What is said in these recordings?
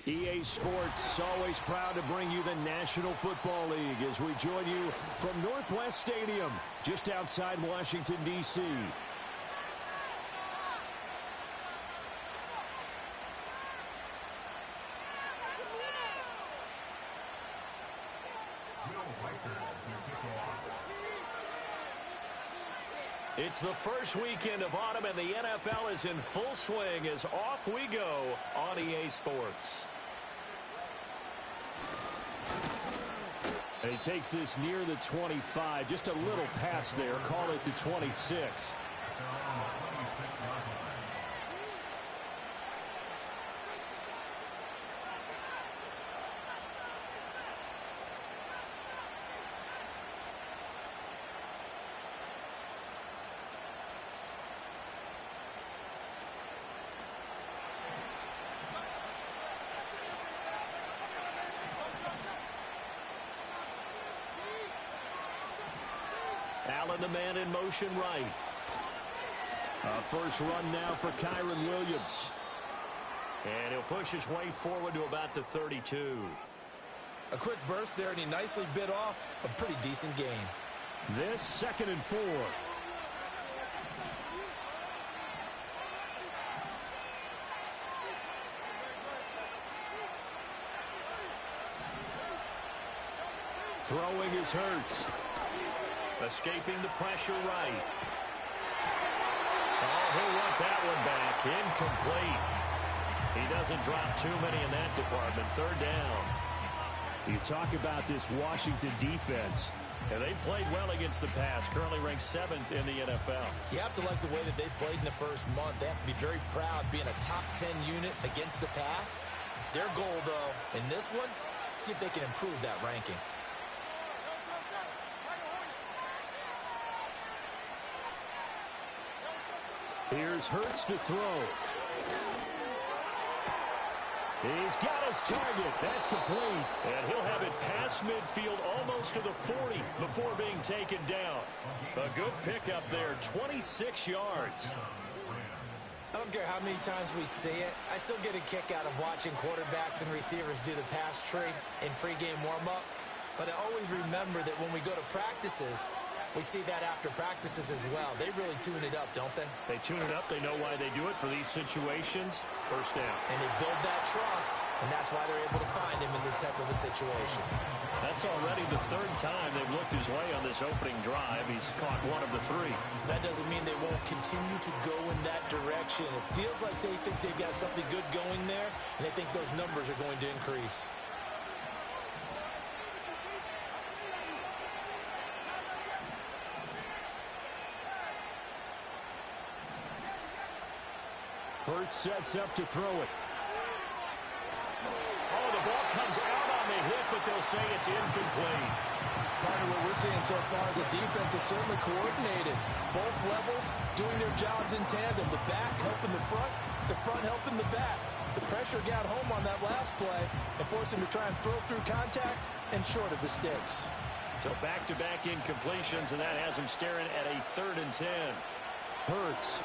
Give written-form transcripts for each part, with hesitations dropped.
EA Sports, always proud to bring you the National Football League as we join you from Northwest Stadium, just outside Washington, D.C. It's the first weekend of autumn, and the NFL is in full swing as off we go on EA Sports. And he takes this near the 25, just a little past there, call it the 26. Allen, the man in motion right. A first run now for Kyren Williams. And he'll push his way forward to about the 32. A quick burst there, and he nicely bit off a pretty decent game. This 2nd and 4. Throwing is Hurts. Escaping the pressure right. Oh, he'll want that one back. Incomplete. He doesn't drop too many in that department. 3rd down. You talk about this Washington defense. And they've played well against the pass. Currently ranked 7th in the NFL. You have to like the way that they've played in the first month. They have to be very proud being a top 10 unit against the pass. Their goal, though, in this one, see if they can improve that ranking. Here's Hurts to throw. He's got his target. That's complete. And he'll have it past midfield almost to the 40 before being taken down. A good pickup there, 26 yards. I don't care how many times we see it. I still get a kick out of watching quarterbacks and receivers do the pass tree in pregame warm-up. But I always remember that when we go to practices, we see that after practices as well. They really tune it up, don't they? They tune it up. They know why they do it for these situations. First down. And they build that trust, and that's why they're able to find him in this type of a situation. That's already the 3rd time they've looked his way on this opening drive. He's caught 1 of the 3. That doesn't mean they won't continue to go in that direction. It feels like they think they've got something good going there, and they think those numbers are going to increase. Hurts sets up to throw it. Oh, the ball comes out on the hit, but they'll say it's incomplete. Part of what we're seeing so far is the defense is certainly coordinated. Both levels doing their jobs in tandem. The back helping the front helping the back. The pressure got home on that last play and forced him to try and throw through contact and short of the sticks. So back-to-back incompletions, and that has him staring at a 3rd and 10. Hurts.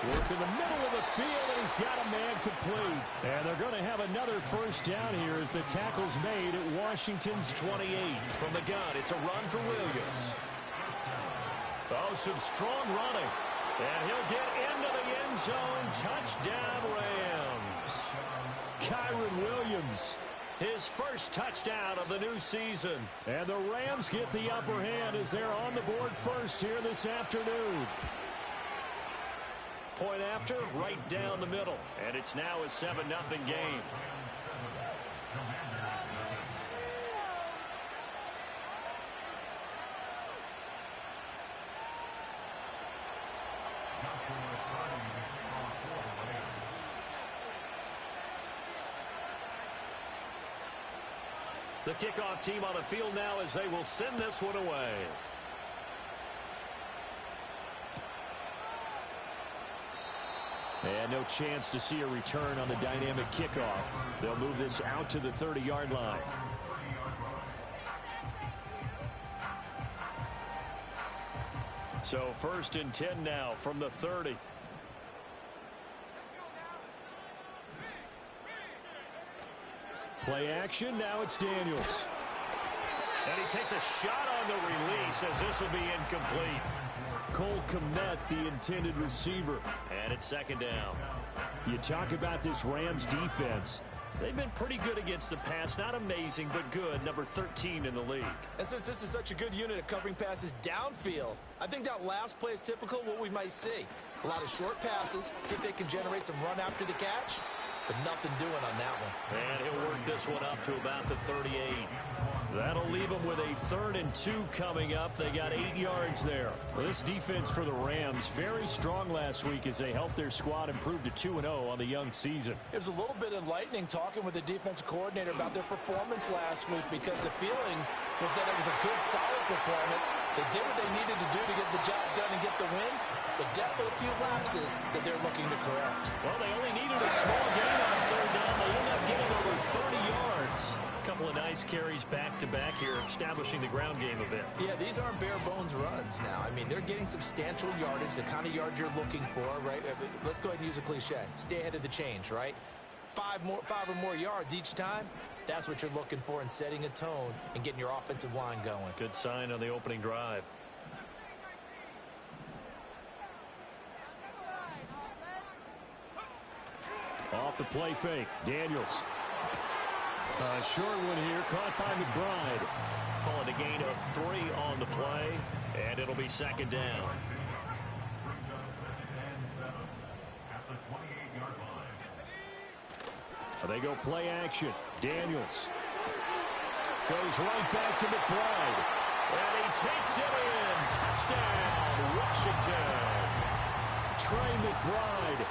Work in the middle of the field, and he's got a man complete. And they're going to have another first down here as the tackle's made at Washington's 28. From the gun, it's a run for Williams. Oh, some strong running. And he'll get into the end zone. Touchdown, Rams. Kyren Williams, his first touchdown of the new season. And the Rams get the upper hand as they're on the board first here this afternoon. Point after, right down the middle. And it's now a 7-0 game. The kickoff team on the field now as they will send this one away. And no chance to see a return on the dynamic kickoff. They'll move this out to the 30-yard line. So 1st and 10 now from the 30. Play action. Now it's Daniels. And he takes a shot on the release as this will be incomplete. Cole Kmet, the intended receiver. And it's second down. You talk about this Rams defense. They've been pretty good against the pass. Not amazing, but good. Number 13 in the league. And since this is such a good unit of covering passes downfield, I think that last play is typical of what we might see. A lot of short passes, see if they can generate some run after the catch, but nothing doing on that one. And he'll work this one up to about the 38. That'll leave them with a 3rd and 2 coming up. They got 8 yards there. Well, this defense for the Rams, very strong last week as they helped their squad improve to 2-0 on the young season. It was a little bit enlightening talking with the defensive coordinator about their performance last week because the feeling was that it was a good, solid performance. They did what they needed to do to get the job done and get the win, but definitely a few lapses that they're looking to correct. Well, they only needed a small gain on 3rd down. They end up getting over 30 yards. A couple of nice carries back-to-back here, establishing the ground game a bit. Yeah, these aren't bare-bones runs now. I mean, they're getting substantial yardage, the kind of yards you're looking for, right? Let's go ahead and use a cliche. Stay ahead of the change, right? 5 or more yards each time. That's what you're looking for in setting a tone and getting your offensive line going. Good sign on the opening drive. Off the play fake, Daniels. Short one here, caught by McBride. Call it a gain of 3 on the play, and it'll be second down. They go play action. Daniels goes right back to McBride. And he takes it in. Touchdown, Washington. Trey McBride,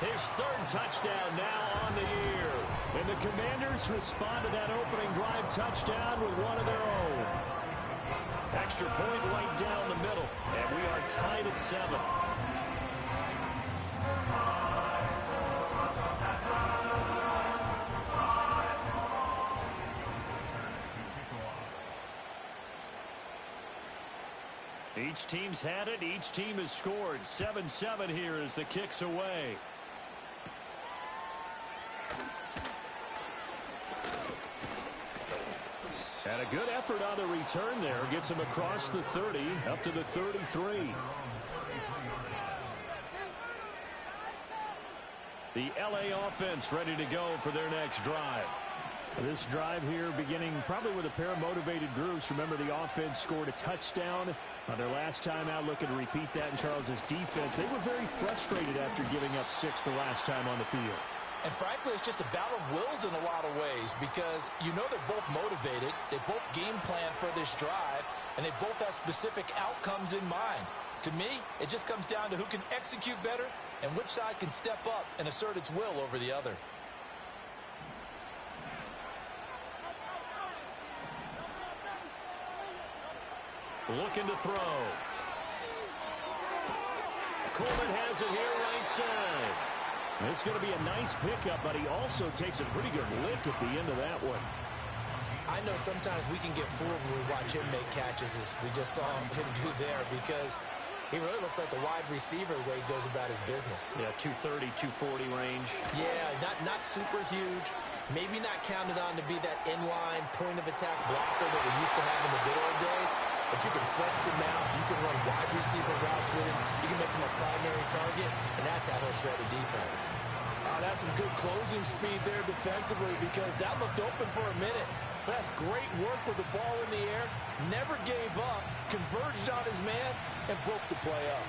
his 3rd touchdown now on the year. And the Commanders respond to that opening drive touchdown with one of their own. Extra point right down the middle. And we are tied at 7. Each team's had it. Each team has scored. 7-7 here as the kick's away. And a good effort on the return there. Gets him across the 30, up to the 33. The LA offense ready to go for their next drive. This drive here beginning probably with a pair of motivated groups. Remember, the offense scored a touchdown on their last time out. Looking to repeat that in Charles's defense. They were very frustrated after giving up 6 the last time on the field. And frankly, it's just a battle of wills in a lot of ways because you know they're both motivated. They both game plan for this drive, and they both have specific outcomes in mind. To me, it just comes down to who can execute better and which side can step up and assert its will over the other. Looking to throw. Coleman has it here right side. It's going to be a nice pickup, but he also takes a pretty good lick at the end of that one. I know sometimes we can get fooled when we watch him make catches, as we just saw him do there, because he really looks like a wide receiver the way he goes about his business. Yeah, 230, 240 range. Yeah, not super huge. Maybe not counted on to be that inline point-of-attack blocker that we used to have in the good old days. But you can flex him out. You can run wide receiver routes with him. You can make him a primary target, and that's how he'll shred the defense. Oh, that's some good closing speed there defensively because that looked open for a minute. But that's great work with the ball in the air. Never gave up, converged on his man, and broke the play up.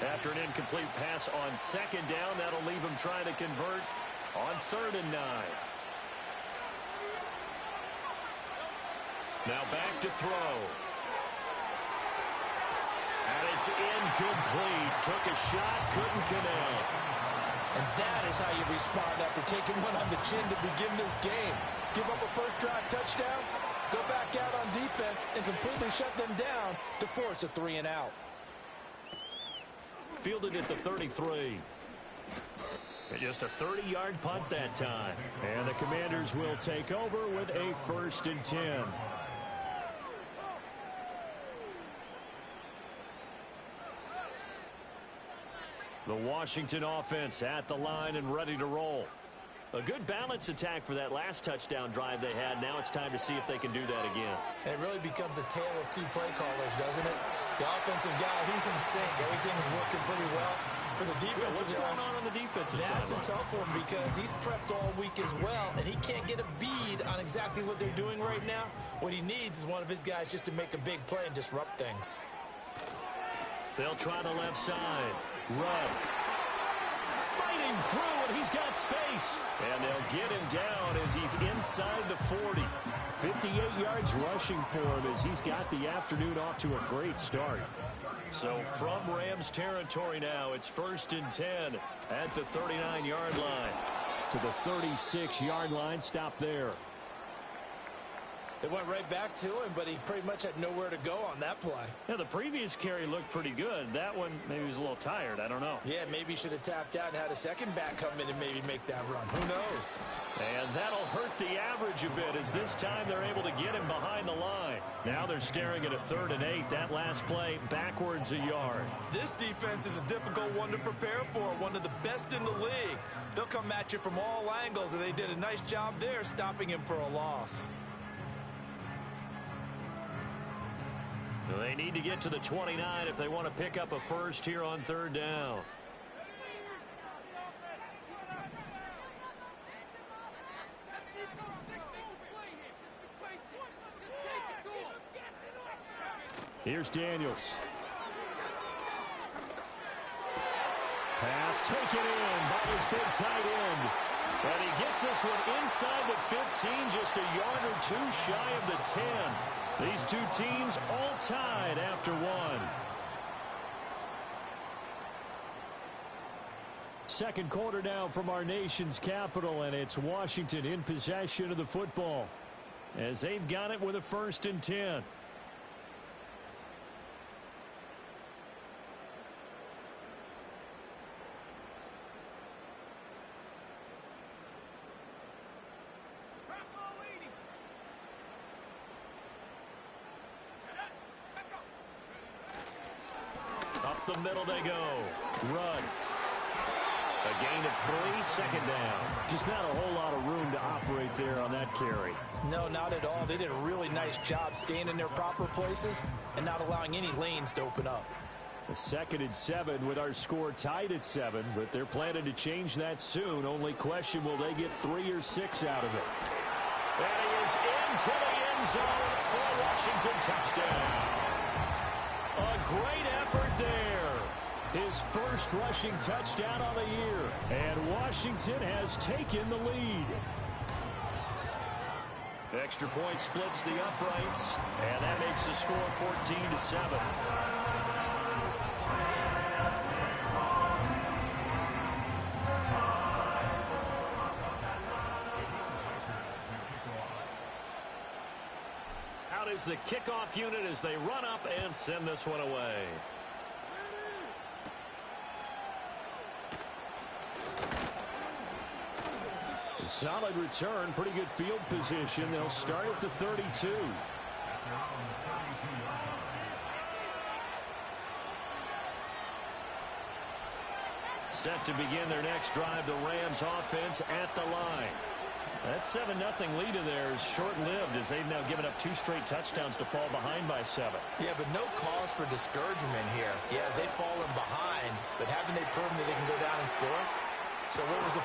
After an incomplete pass on 2nd down, that'll leave him trying to convert on 3rd and 9. Now back to throw. And it's incomplete. Took a shot, couldn't connect. And that is how you respond after taking one on the chin to begin this game. Give up a first drive touchdown, go back out on defense, and completely shut them down to force a 3-and-out. Fielded at the 33. Just a 30-yard punt that time. And the Commanders will take over with a 1st and 10. The Washington offense at the line and ready to roll. A good balance attack for that last touchdown drive they had. Now it's time to see if they can do that again. And it really becomes a tale of two play callers, doesn't it? The offensive guy, he's in sync. Everything's working pretty well. For the defensive guy, what's going on the defensive side? That's a tough one because he's prepped all week as well, and he can't get a bead on exactly what they're doing right now. What he needs is one of his guys just to make a big play and disrupt things. They'll try the left side. Rudd. Fighting through, and he's got space. And they'll get him down as he's inside the 40. 58 yards rushing for him as he's got the afternoon off to a great start. So from Rams territory now, it's 1st and 10 at the 39-yard line. To the 36-yard line, stop there. They went right back to him, but he pretty much had nowhere to go on that play. Yeah, the previous carry looked pretty good. That one, maybe he was a little tired. I don't know. Yeah, maybe he should have tapped out and had a second back come in and maybe make that run. Who knows? And that'll hurt the average a bit as this time they're able to get him behind the line. Now they're staring at a 3rd and 8. That last play, backwards a yard. This defense is a difficult one to prepare for, one of the best in the league. They'll come at you from all angles, and they did a nice job there stopping him for a loss. They need to get to the 29 if they want to pick up a first here on 3rd down. Here's Daniels. Pass taken in by his big tight end. And he gets this one inside the 15, just a yard or two shy of the 10. These two teams all tied after one. Second quarter now from our nation's capital, and it's Washington in possession of the football as they've got it with a 1st and 10. The middle they go. Rudd. A gain of 3, 2nd down. Just not a whole lot of room to operate there on that carry. No, not at all. They did a really nice job staying in their proper places and not allowing any lanes to open up. A 2nd and 7 with our score tied at 7, but they're planning to change that soon. Only question, will they get 3 or 6 out of it? And he is into the end zone for a Washington touchdown. A great effort there. His first rushing touchdown on the year. And Washington has taken the lead. Extra point splits the uprights. And that makes the score 14-7. Out is the kickoff unit as they run up and send this one away. A solid return, pretty good field position. They'll start at the 32. Set to begin their next drive, the Rams offense at the line. That 7-0 lead of theirs short-lived as they've now given up 2 straight touchdowns to fall behind by 7. Yeah, but no cause for discouragement here. Yeah, they've fallen behind, but haven't they proven that they can go down and score? So what was the...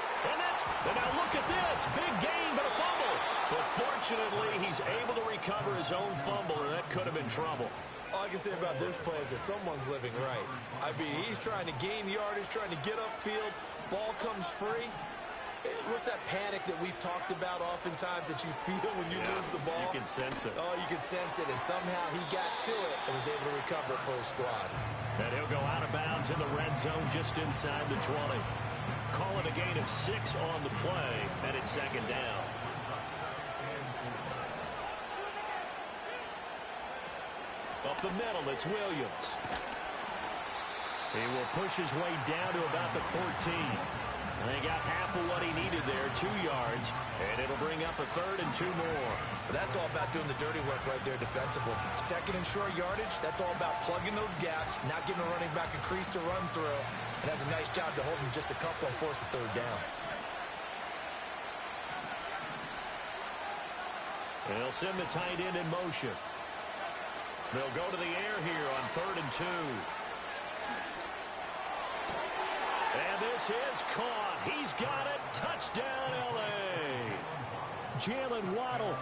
And now look at this. Big gain, but a fumble. But fortunately, he's able to recover his own fumble, and that could have been trouble. All I can say about this play is that someone's living right. I mean, he's trying to gain yardage, trying to get upfield. Ball comes free. What's that panic that we've talked about oftentimes that you feel when you lose the ball? You can sense it. Oh, you can sense it, and somehow he got to it and was able to recover it for his squad. And he'll go out of bounds in the red zone just inside the 20. Call it a gain of 6 on the play, and it's 2nd down. Up the middle, it's Williams. He will push his way down to about the 14. And they got half of what he needed there, 2 yards, and it'll bring up a 3rd and 2 more. That's all about doing the dirty work right there defensively. 2nd and short yardage, that's all about plugging those gaps, not giving a running back a crease to run through, and has a nice job to hold him just a couple and force a 3rd down. And they'll send the tight end in motion. They'll go to the air here on 3rd and 2. And this is caught. He's got it. Touchdown, L.A. Jalen Waddle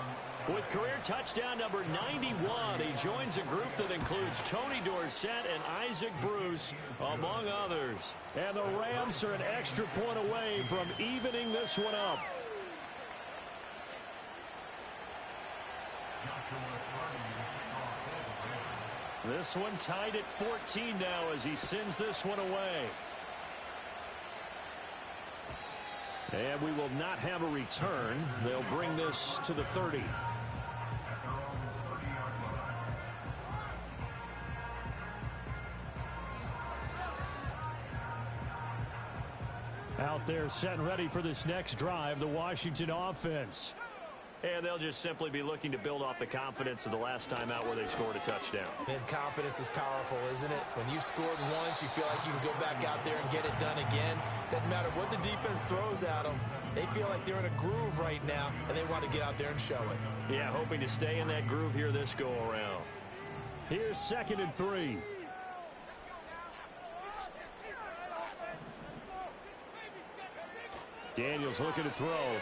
with career touchdown number 91. He joins a group that includes Tony Dorsett and Isaac Bruce, among others. And the Rams are an extra point away from evening this one up. This one tied at 14 now as he sends this one away. And we will not have a return. They'll bring this to the 30. Out there set and ready for this next drive, the Washington offense. And they'll just simply be looking to build off the confidence of the last time out where they scored a touchdown. And confidence is powerful, isn't it? When you scored once, you feel like you can go back out there and get it done again. Doesn't matter what the defense throws at them. They feel like they're in a groove right now, and they want to get out there and show it. Yeah, hoping to stay in that groove here this go-around. Here's 2nd and 3. Daniels looking to throw.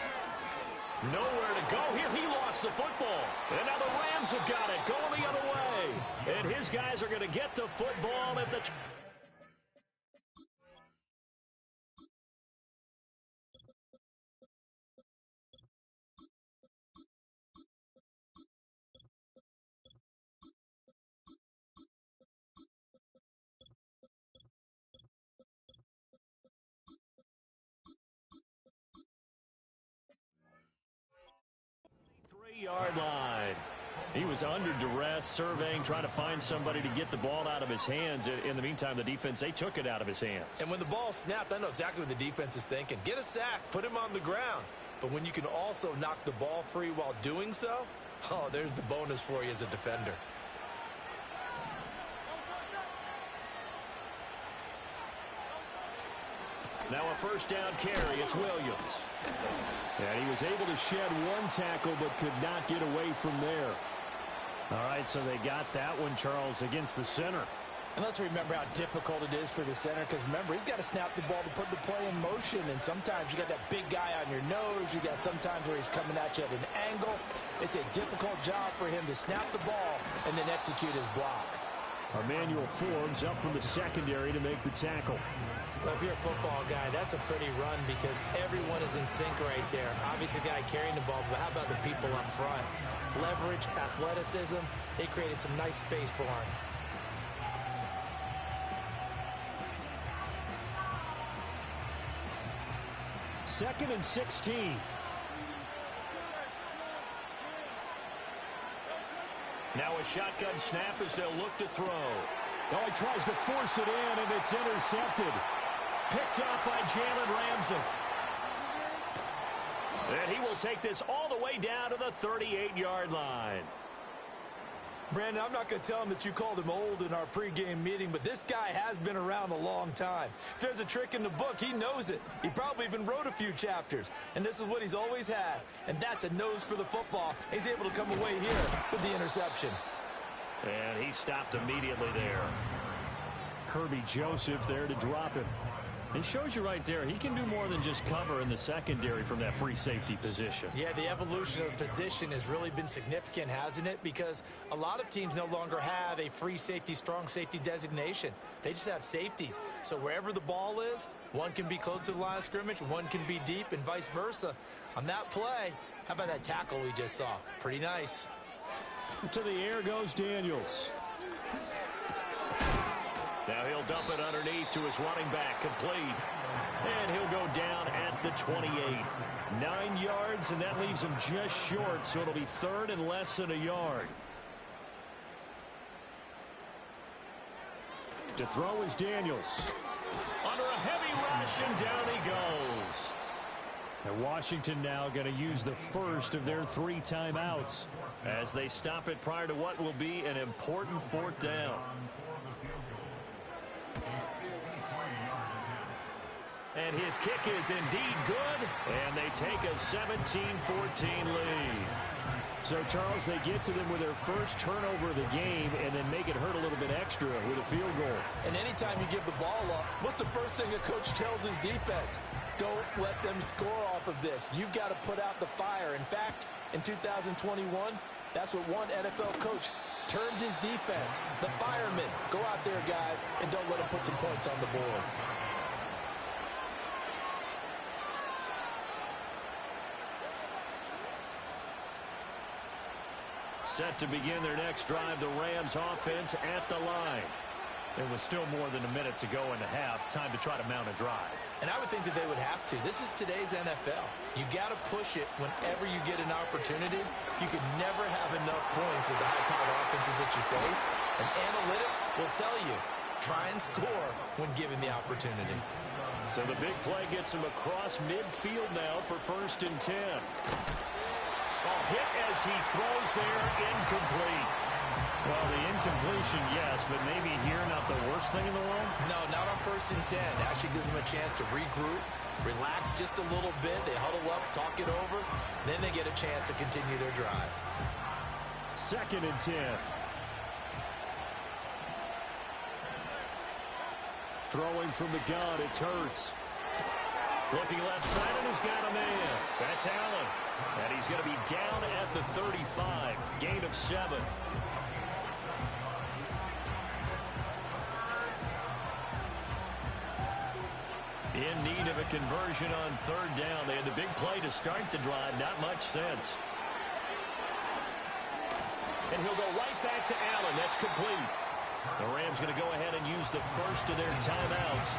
Nowhere to go here. He lost the football. And now the Rams have got it going the other way. And his guys are going to get the football at the... yard line. He was under duress, surveying, trying to find somebody to get the ball out of his hands. In the meantime, the defense, they took it out of his hands. And when the ball snapped, I know exactly what the defense is thinking. Get a sack, put him on the ground. But when you can also knock the ball free while doing so, oh, there's the bonus for you as a defender. Now a first down carry. It's Williams. And he was able to shed one tackle but could not get away from there. All right, so they got that one, Charles, against the center. And let's remember how difficult it is for the center, because remember, he's got to snap the ball to put the play in motion, and sometimes you got that big guy on your nose. You got sometimes where he's coming at you at an angle. It's a difficult job for him to snap the ball and then execute his block. Emmanuel Forbes up from the secondary to make the tackle. Well, if you're a football guy, that's a pretty run because everyone is in sync right there. Obviously, the guy carrying the ball, but how about the people up front? Leverage, athleticism, they created some nice space for him. Second and 16. Now a shotgun snap as they'll look to throw. Oh, he tries to force it in, and it's intercepted. Picked up by Jalen Ramsey. And he will take this all the way down to the 38-yard line. Brandon, I'm not going to tell him that you called him old in our pregame meeting, but this guy has been around a long time. If there's a trick in the book, he knows it. He probably even wrote a few chapters, and this is what he's always had, and that's a nose for the football. He's able to come away here with the interception. And he stopped immediately there. Kirby Joseph there to drop him. It shows you right there, he can do more than just cover in the secondary from that free safety position. Yeah, the evolution of the position has really been significant, hasn't it? Because a lot of teams no longer have a free safety, strong safety designation. They just have safeties. So wherever the ball is, one can be close to the line of scrimmage, one can be deep, and vice versa. On that play, how about that tackle we just saw? Pretty nice. To the air goes Daniels. Now he'll dump it underneath to his running back, complete. And he'll go down at the 28. 9 yards, and that leaves him just short, so it'll be third and less than a yard. To throw is Daniels. Under a heavy rush, and down he goes. And Washington now going to use the first of their 3 timeouts as they stop it prior to what will be an important 4th down. And his kick is indeed good, and they take a 17-14 lead. So, Charles, they get to them with their first turnover of the game and then make it hurt a little bit extra with a field goal. And anytime you give the ball up, what's the first thing a coach tells his defense? Don't let them score off of this. You've got to put out the fire. In fact, in 2021, that's what one NFL coach termed his defense. The firemen. Go out there, guys, and don't let them put some points on the board. Set to begin their next drive, the Rams offense at the line. There was still more than a minute to go in the half. Time to try to mount a drive. And I would think that they would have to. This is today's NFL. You got to push it whenever you get an opportunity. You can never have enough points with the high-powered offenses that you face. And analytics will tell you, try and score when given the opportunity. So the big play gets him across midfield now for 1st and 10. Hit as he throws there, incomplete. Well, the incompletion, yes, but maybe here not the worst thing in the world? No, not on 1st and 10. Actually gives them a chance to regroup, relax just a little bit. They huddle up, talk it over. Then they get a chance to continue their drive. 2nd and 10. Throwing from the gun, it's Hurts. Looking left side, and he's got a man. That's Allen. And he's going to be down at the 35. Gain of 7. In need of a conversion on 3rd down. They had the big play to start the drive. Not much sense. And he'll go right back to Allen. That's complete. The Rams going to go ahead and use the first of their timeouts,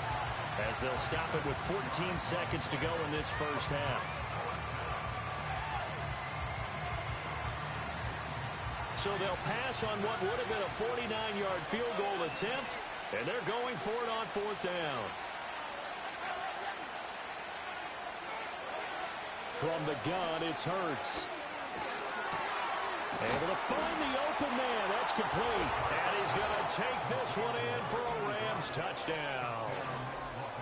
as they'll stop it with 14 seconds to go in this first half. So they'll pass on what would have been a 49-yard field goal attempt, and they're going for it on 4th down. From the gun, it's Hurts. Able to find the open man. That's complete. And he's going to take this one in for a Rams touchdown.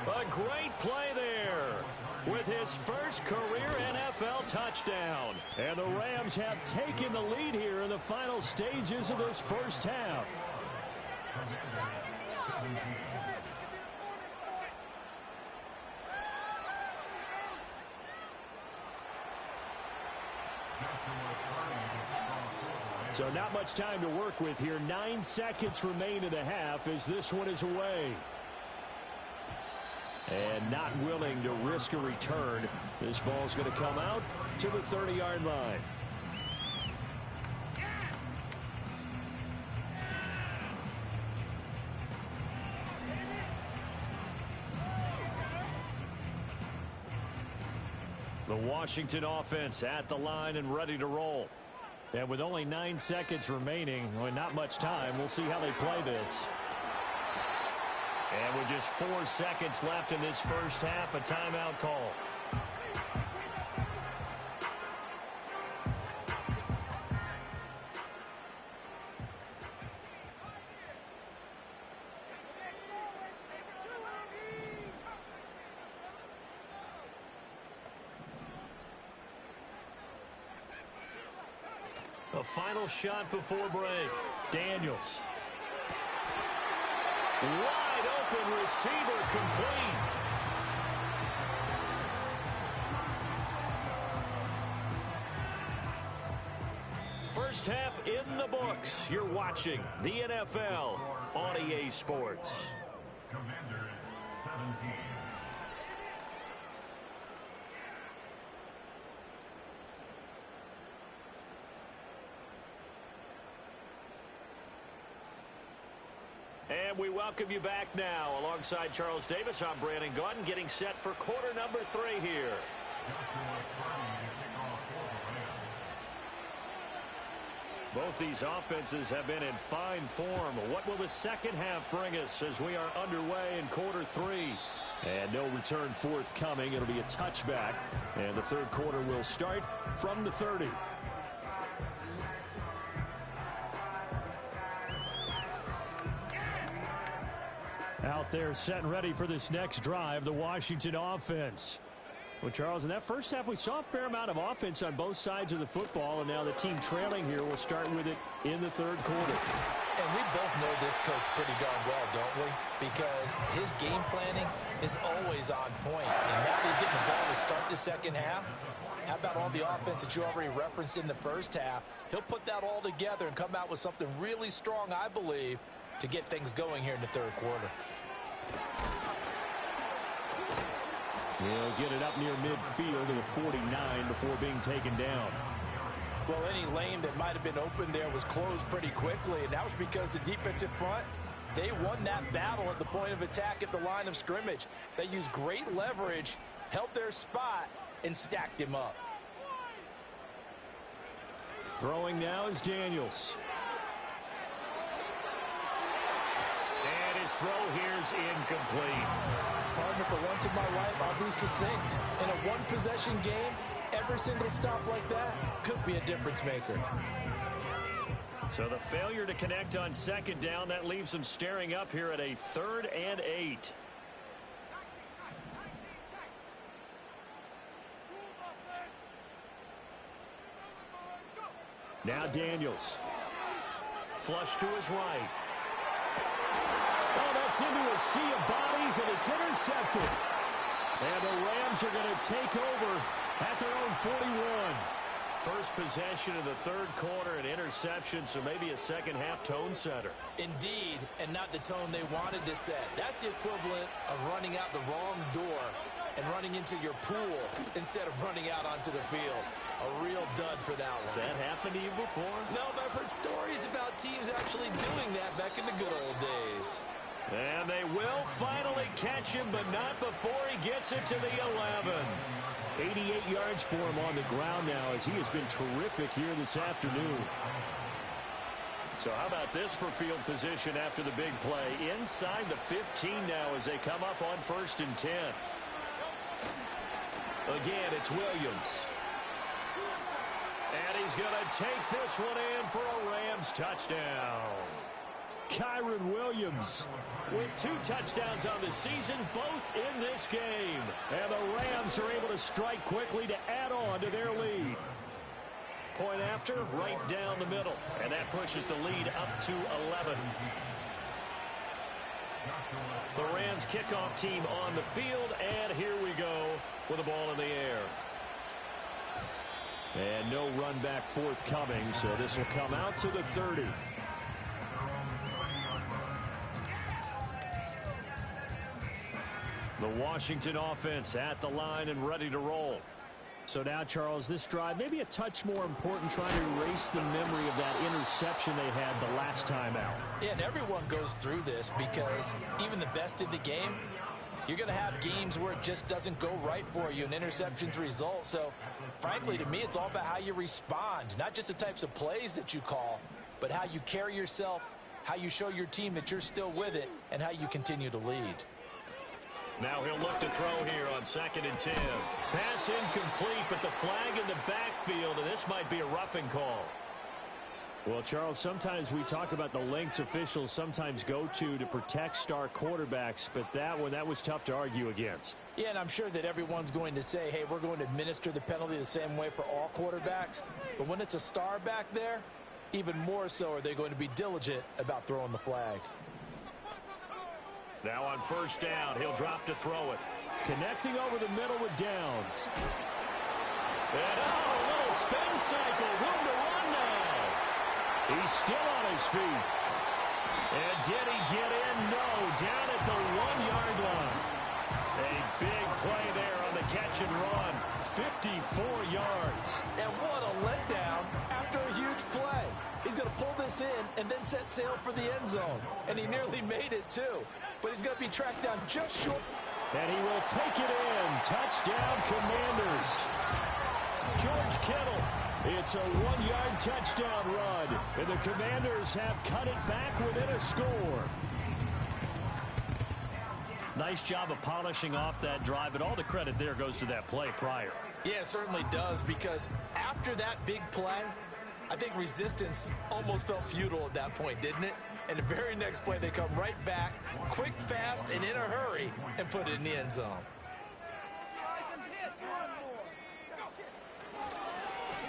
A great play there with his first career NFL touchdown. And the Rams have taken the lead here in the final stages of this first half. So not much time to work with here. 9 seconds remain in the half as this one is away. And not willing to risk a return. This ball's going to come out to the 30-yard line. The Washington offense at the line and ready to roll. And with only 9 seconds remaining, well, not much time, we'll see how they play this. And with just 4 seconds left in this first half, a timeout call. A final shot before break. Daniels. Wide open receiver, complete. First half in the books. You're watching the NFL on EA Sports. Commanders 17. And we welcome you back now. Alongside Charles Davis, I'm Brandon Gunn, getting set for quarter number 3 here. Both these offenses have been in fine form. What will the second half bring us as we are underway in quarter 3? And no return forthcoming. It'll be a touchback. And the third quarter will start from the 30. Out They're set and ready for this next drive, the Washington offense. Well, Charles, in that first half, we saw a fair amount of offense on both sides of the football, and now the team trailing here will start with it in the third quarter. And we both know this coach pretty darn well, don't we? Because his game planning is always on point. And now he's getting the ball to start the second half. How about all the offense that you already referenced in the first half? He'll put that all together and come out with something really strong, I believe, to get things going here in the third quarter. He'll get it up near midfield to the 49 before being taken down. Well, any lane that might have been open there was closed pretty quickly, and that was because the defensive front, they won that battle at the point of attack at the line of scrimmage. They used great leverage, held their spot, and stacked him up. Throwing now is Daniels. And his throw here's incomplete. Partner, for once in my life, I'll be succinct. In a one-possession game, every single stop like that could be a difference maker. So the failure to connect on second down, that leaves them staring up here at a 3rd and 8. Now Daniels. Flush to his right. Oh, that's into a sea of bodies, and it's intercepted. And the Rams are going to take over at their own 41. First possession of the third quarter, an interception, so maybe a second-half tone setter. Indeed, and not the tone they wanted to set. That's the equivalent of running out the wrong door and running into your pool instead of running out onto the field. A real dud for that one. Has that happened to you before? No, but I've heard stories about teams actually doing that back in the good old days. And they will finally catch him, but not before he gets it to the 11. 88 yards for him on the ground now, as he has been terrific here this afternoon. So how about this for field position after the big play? Inside the 15 now as they come up on 1st and 10. Again, it's Williams. And he's going to take this one in for a Rams touchdown. Kyren Williams with 2 touchdowns on the season, both in this game. And the Rams are able to strike quickly to add on to their lead. Point after, right down the middle. And that pushes the lead up to 11. The Rams kickoff team on the field, and here we go with the ball in the air. And no run back forthcoming, so this will come out to the 30. The Washington offense at the line and ready to roll. So now, Charles, this drive maybe a touch more important, trying to erase the memory of that interception they had the last time out. Yeah, and everyone goes through this because even the best in the game, you're going to have games where it just doesn't go right for you, and interceptions result. So, frankly, to me, it's all about how you respond, not just the types of plays that you call, but how you carry yourself, how you show your team that you're still with it, and how you continue to lead. Now he'll look to throw here on 2nd and 10. Pass incomplete, but the flag in the backfield, and this might be a roughing call. Well, Charles, sometimes we talk about the lengths officials sometimes go to protect star quarterbacks, but that was tough to argue against. Yeah, and I'm sure that everyone's going to say, hey, we're going to administer the penalty the same way for all quarterbacks. But when it's a star back there, even more so are they going to be diligent about throwing the flag. Now on 1st down, he'll drop to throw it. Connecting over the middle with Downs. And a little spin cycle. Room to run now. He's still on his feet. And did he get in? No. Down at the 1-yard line. A big play there on the catch and run. 54 yards. And what a letdown after a huge play. He's going to pull this in and then set sail for the end zone. And he nearly made it, too. But he's going to be tracked down just short. And he will take it in. Touchdown, Commanders. George Kittle. It's a 1-yard touchdown run. And the Commanders have cut it back within a score. Nice job of polishing off that drive, but all the credit there goes to that play prior. Yeah, it certainly does, because after that big play, I think resistance almost felt futile at that point, didn't it? And the very next play, they come right back, quick, fast, and in a hurry, and put it in the end zone.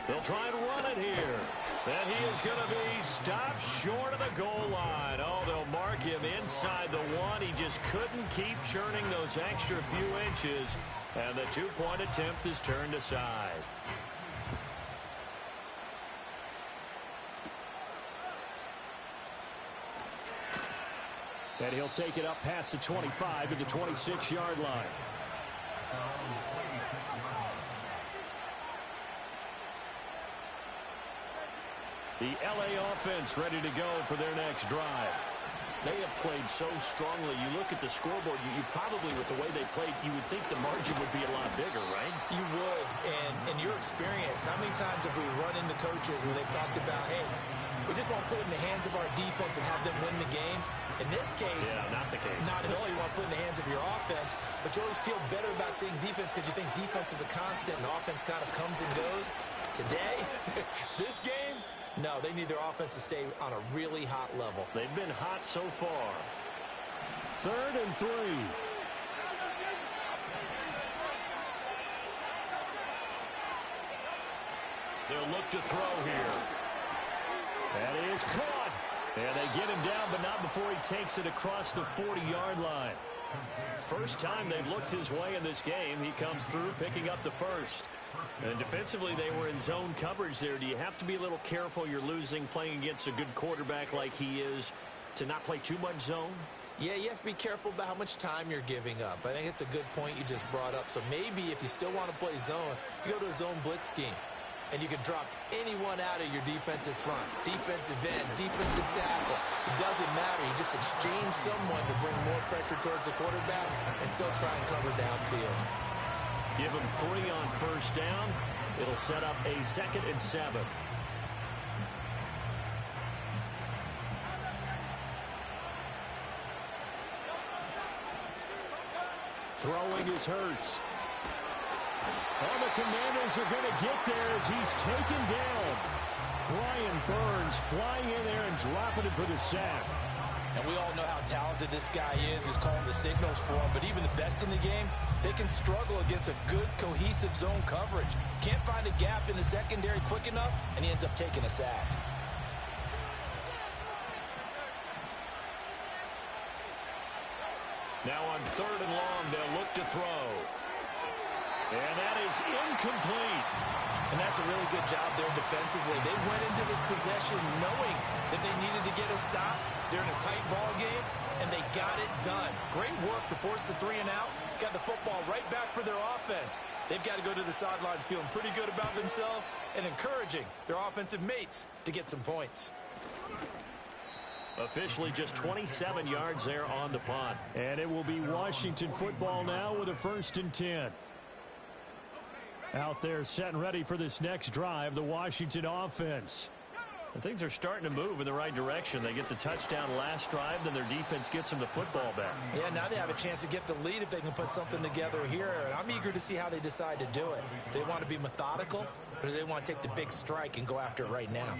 They'll try and run it here. And he is going to be stopped short of the goal line. Oh, they'll mark him inside the one. He just couldn't keep churning those extra few inches. And the two-point attempt is turned aside. And he'll take it up past the 25 to the 26-yard line. The LA offense ready to go for their next drive. They have played so strongly. You look at the scoreboard, you probably, with the way they played, you would think the margin would be a lot bigger, right? You would. And in your experience, how many times have we run into coaches where they've talked about, hey, we just want to put it in the hands of our defense and have them win the game? In this case, not the case. Not at all. You want to put it in the hands of your offense, but you always feel better about seeing defense because you think defense is a constant and offense kind of comes and goes. Today, this game, no, they need their offense to stay on a really hot level. They've been hot so far. 3rd and 3. They'll look to throw here. That is caught. And they get him down, but not before he takes it across the 40-yard line. First time they've looked his way in this game. He comes through picking up the first. And defensively, they were in zone coverage there. Do you have to be a little careful? You're losing playing against a good quarterback like he is to not play too much zone? Yeah, you have to be careful about how much time you're giving up. I think it's a good point you just brought up. So maybe if you still want to play zone, you go to a zone blitz scheme. And you can drop anyone out of your defensive front. Defensive end, defensive tackle. It doesn't matter. You just exchange someone to bring more pressure towards the quarterback and still try and cover downfield. Give him 3 on first down. It'll set up a 2nd and 7. Throwing is Hurts. Oh, the Commanders are going to get there as he's taken down. Brian Burns flying in there and dropping it for the sack. And we all know how talented this guy is who's calling the signals for him. But even the best in the game, they can struggle against a good, cohesive zone coverage. Can't find a gap in the secondary quick enough, and he ends up taking a sack. Now on 3rd and long, they'll look to throw. And that is incomplete. And that's a really good job there defensively. They went into this possession knowing that they needed to get a stop. They're in a tight ball game, and they got it done. Great work to force the 3 and out. Got the football right back for their offense. They've got to go to the sidelines feeling pretty good about themselves and encouraging their offensive mates to get some points. Officially just 27 yards there on the punt. And it will be Washington football now with a 1st and 10. Out there set and ready for this next drive, the Washington offense. And things are starting to move in the right direction. They get the touchdown last drive, then their defense gets them the football back. Yeah, now they have a chance to get the lead if they can put something together here. And I'm eager to see how they decide to do it. Do they want to be methodical, or do they want to take the big strike and go after it right now?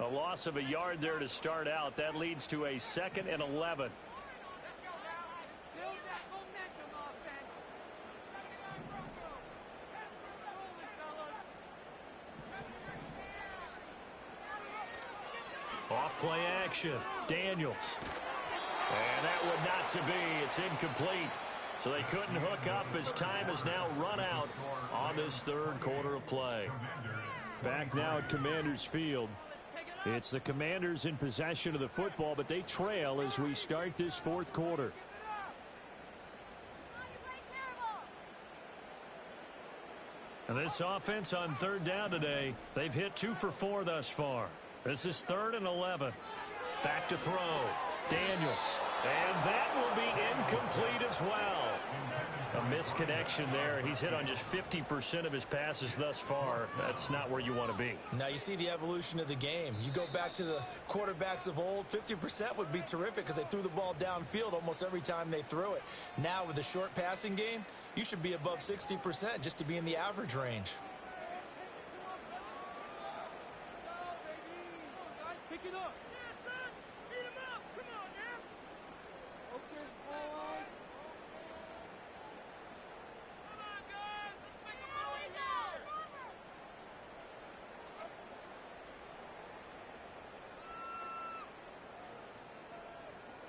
A loss of a yard there to start out. That leads to a 2nd and 11. Off play action. Daniels. And that would not to be. It's incomplete. So they couldn't hook up as time has now run out on this 3rd quarter of play. Back now at Commanders Field. It's the Commanders in possession of the football, but they trail as we start this 4th quarter. And this offense on 3rd down today, they've hit 2 for 4 thus far. This is 3rd and 11. Back to throw. Daniels. And that will be incomplete as well. A misconnection there. He's hit on just 50% of his passes thus far. That's not where you want to be. Now you see the evolution of the game. You go back to the quarterbacks of old, 50% would be terrific because they threw the ball downfield almost every time they threw it. Now with the short passing game, you should be above 60% just to be in the average range.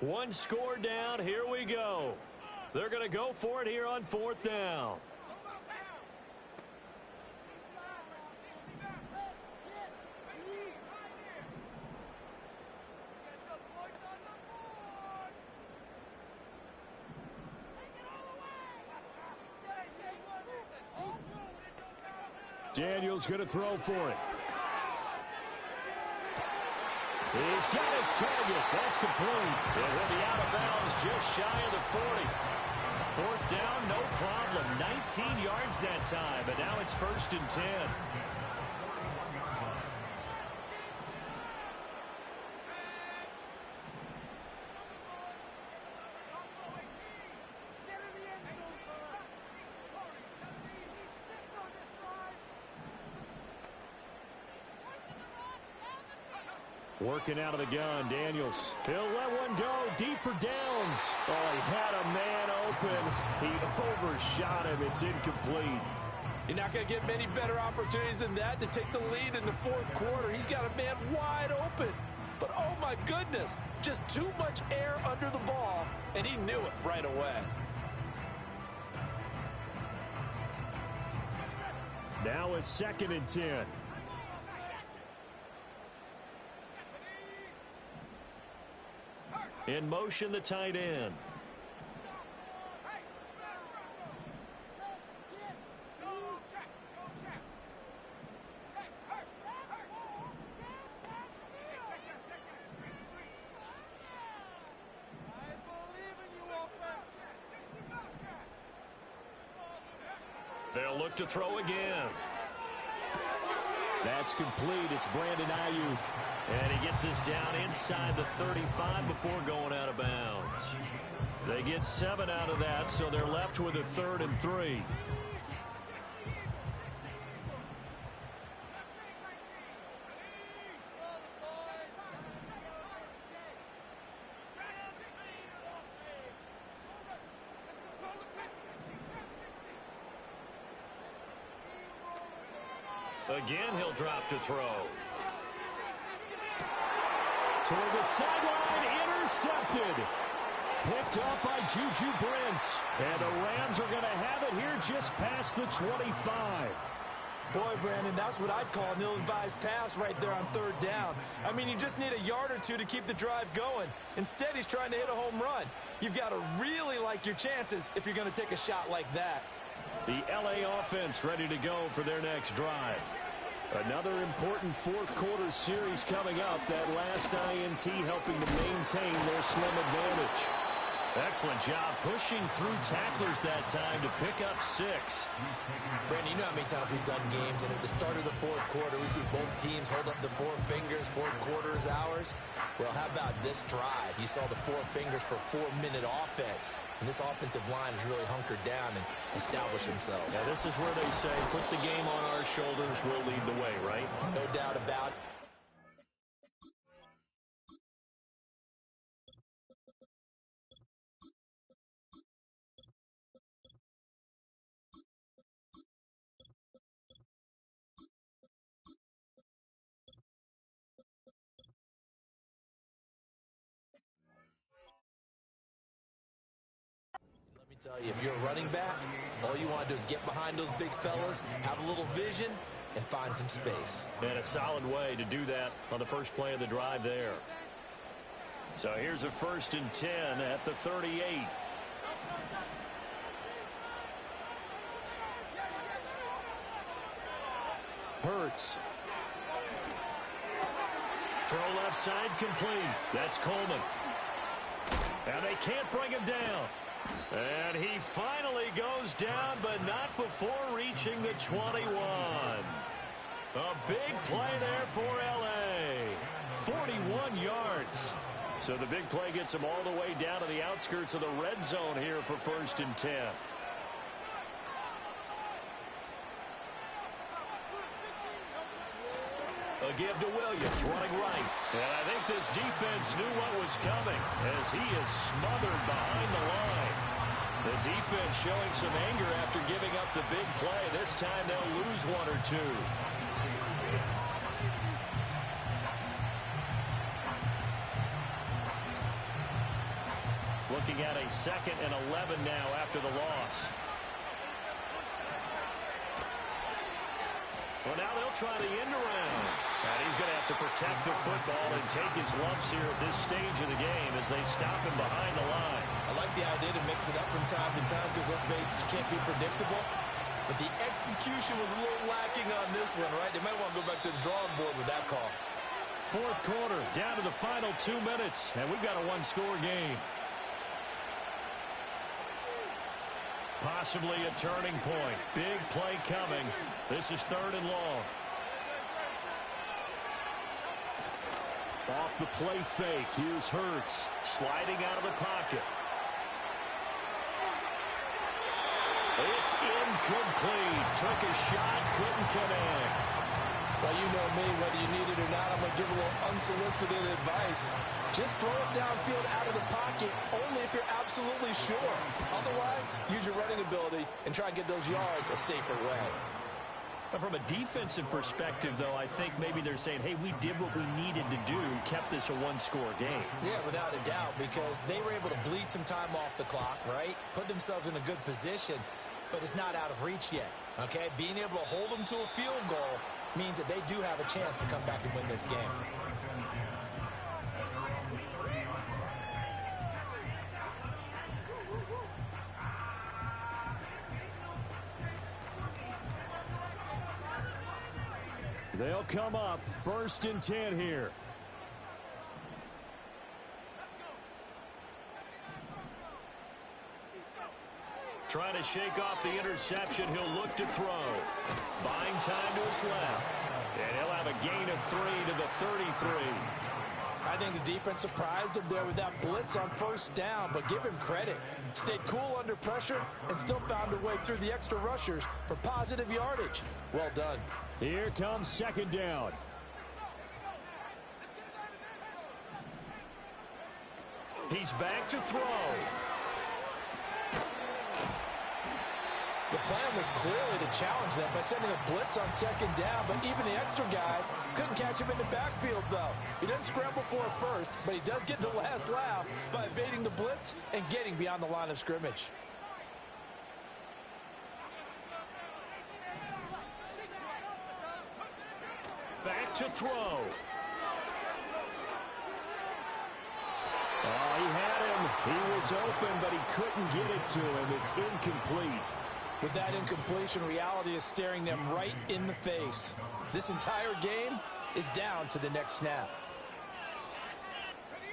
One score down. Here we go. They're going to go for it here on 4th down. Daniels going to throw for it. He's got his target. That's complete. And he'll be out of bounds just shy of the 40. 4th down, no problem. 19 yards that time, but now it's 1st and 10. Working out of the gun, Daniels. He'll let one go deep for downs. Oh, he had a man open. He overshot him. It's incomplete. You're not going to get many better opportunities than that to take the lead in the 4th quarter. He's got a man wide open. But, oh, my goodness, just too much air under the ball, and he knew it right away. Now it's 2nd and 10. In motion, the tight end. They'll look to throw again. That's complete. It's Brandon Ayuk. And he gets us down inside the 35 before going out of bounds. They get 7 out of that, so they're left with a 3rd and 3. Again, he'll drop to throw. Toward the sideline, intercepted. Picked up by Juju Brents. And the Rams are going to have it here just past the 25. Boy, Brandon, that's what I'd call an ill-advised pass right there on 3rd down. I mean, you just need a yard or two to keep the drive going. Instead, he's trying to hit a home run. You've got to really like your chances if you're going to take a shot like that. The LA offense ready to go for their next drive. Another important 4th quarter series coming up. That last INT helping to maintain their slim advantage. Excellent job pushing through tacklers that time to pick up 6. Brandon, you know how many times we've done games, and at the start of the 4th quarter, we see both teams hold up the 4 fingers, 4th quarter is ours. Well, how about this drive? You saw the 4 fingers for 4-minute offense, and this offensive line has really hunkered down and established themselves. Now, this is where they say, put the game on our shoulders, we'll lead the way, right? No doubt about it. Tell you, if you're a running back, all you want to do is get behind those big fellas, have a little vision, and find some space. And a solid way to do that on the first play of the drive there. So here's a 1st and 10 at the 38. Hurts. Throw left side complete. That's Coleman. And they can't bring him down. And he finally goes down, but not before reaching the 21. A big play there for L.A. 41 yards. So the big play gets him all the way down to the outskirts of the red zone here for 1st and 10. A give to Williams, running right. And I think this defense knew what was coming as he is smothered behind the line. The defense showing some anger after giving up the big play. This time they'll lose 1 or 2. looking at a 2nd and 11 now after the loss. Well, now they'll try the end around. And he's going to have to protect the football and take his lumps here at this stage of the game as they stop him behind the line. I like the idea to mix it up from time to time because, let's face it, you can't be predictable. But the execution was a little lacking on this one, right? They might want to go back to the drawing board with that call. 4th quarter, down to the final 2 minutes, and we've got a one-score game. Possibly a turning point. Big play coming. This is 3rd and long. Off the play fake. Here's Hurts sliding out of the pocket. It's incomplete. Took a shot, couldn't connect. Well, you know me, whether you need it or not, I'm going to give a little unsolicited advice. Just throw it downfield out of the pocket, only if you're absolutely sure. Otherwise, use your running ability and try and get those yards a safer way. From a defensive perspective, though, I think maybe they're saying, hey, we did what we needed to do, kept this a one-score game. Yeah, without a doubt, because they were able to bleed some time off the clock, right? Put themselves in a good position, but it's not out of reach yet, okay? Being able to hold them to a field goal means that they do have a chance to come back and win this game. They'll come up 1st and 10 here. Trying to shake off the interception. He'll look to throw. Buying time to his left. And he'll have a gain of 3 to the 33. I think the defense surprised him there with that blitz on 1st down, but give him credit. Stayed cool under pressure and still found a way through the extra rushers for positive yardage. Well done. Here comes 2nd down. He's back to throw. The plan was clearly to challenge them by sending a blitz on 2nd down, but even the extra guys couldn't catch him in the backfield, though. He doesn't scramble for it first, but he does get the last laugh by evading the blitz and getting beyond the line of scrimmage. Back to throw. Oh, he had him. He was open, but he couldn't get it to him. It's incomplete. With that incompletion, reality is staring them right in the face. This entire game is down to the next snap.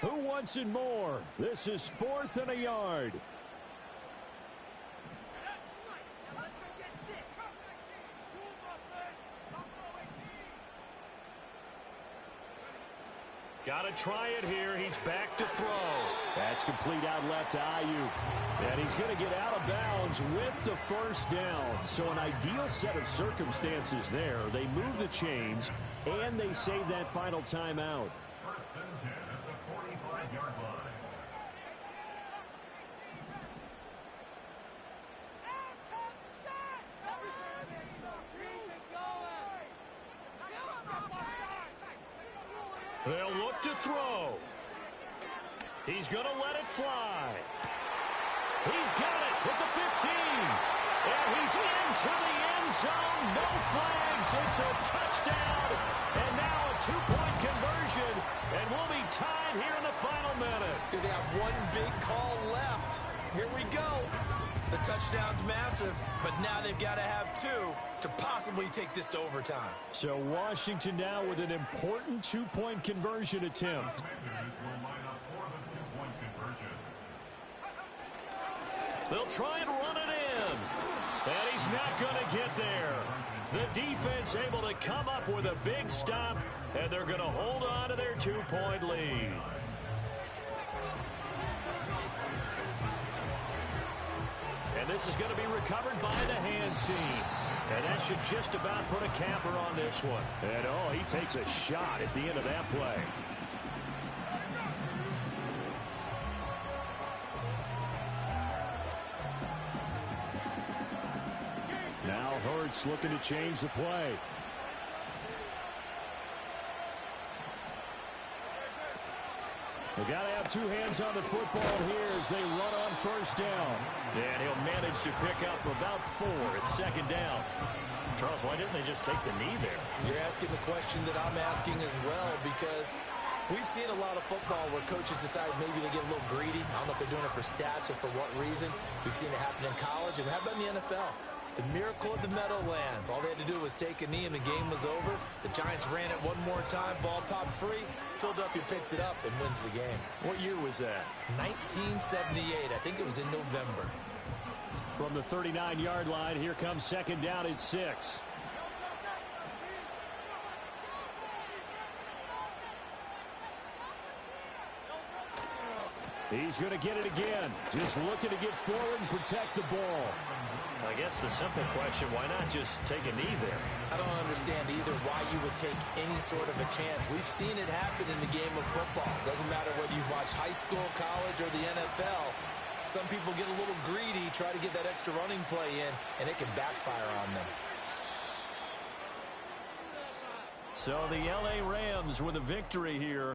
Who wants it more? This is 4th and a yard. Got to try it here. He's back to throw. That's complete out left to Ayuk. And he's going to get out of bounds with the 1st down. So an ideal set of circumstances there. They move the chains, and they save that final timeout. 1st and 10 at the 45-yard line. They'll look to throw. He's going to let it fly. He's got it with the 15. And he's into the end zone. No flags. It's a touchdown. And now a 2-point conversion. And we'll be tied here in the final minute. Do they have one big call left? Here we go. The touchdown's massive, but now they've got to have 2 to possibly take this to overtime. So Washington now with an important 2-point conversion attempt. Commanders will line up for the 2-point conversion. They'll try and run it in. And he's not going to get there. The defense able to come up with a big stop, and they're going to hold on to their 2-point lead. And this is going to be recovered by the hands team. And that should just about put a capper on this one. And, oh, he takes a shot at the end of that play. Now Hurts looking to change the play. They got to have have two hands on the football here as they run on first down. And he'll manage to pick up about 4 at second down. Charles, why didn't they just take the knee there? You're asking the question that I'm asking as well, because we've seen a lot of football where coaches decide maybe they get a little greedy. I don't know if they're doing it for stats or for what reason. We've seen it happen in college, and how about in the NFL? The miracle of the Meadowlands. All they had to do was take a knee, and the game was over. The Giants ran it one more time. Ball popped free. Philadelphia picks it up and wins the game. What year was that? 1978. I think it was in November. From the 39-yard line, here comes second down at 6. He's going to get it again. Just looking to get forward and protect the ball. I guess the simple question, why not just take a knee there? I don't understand either why you would take any sort of a chance. We've seen it happen in the game of football. Doesn't matter whether you watch high school, college, or the NFL. Some people get a little greedy, try to get that extra running play in, and it can backfire on them. So the L.A. Rams with a victory here.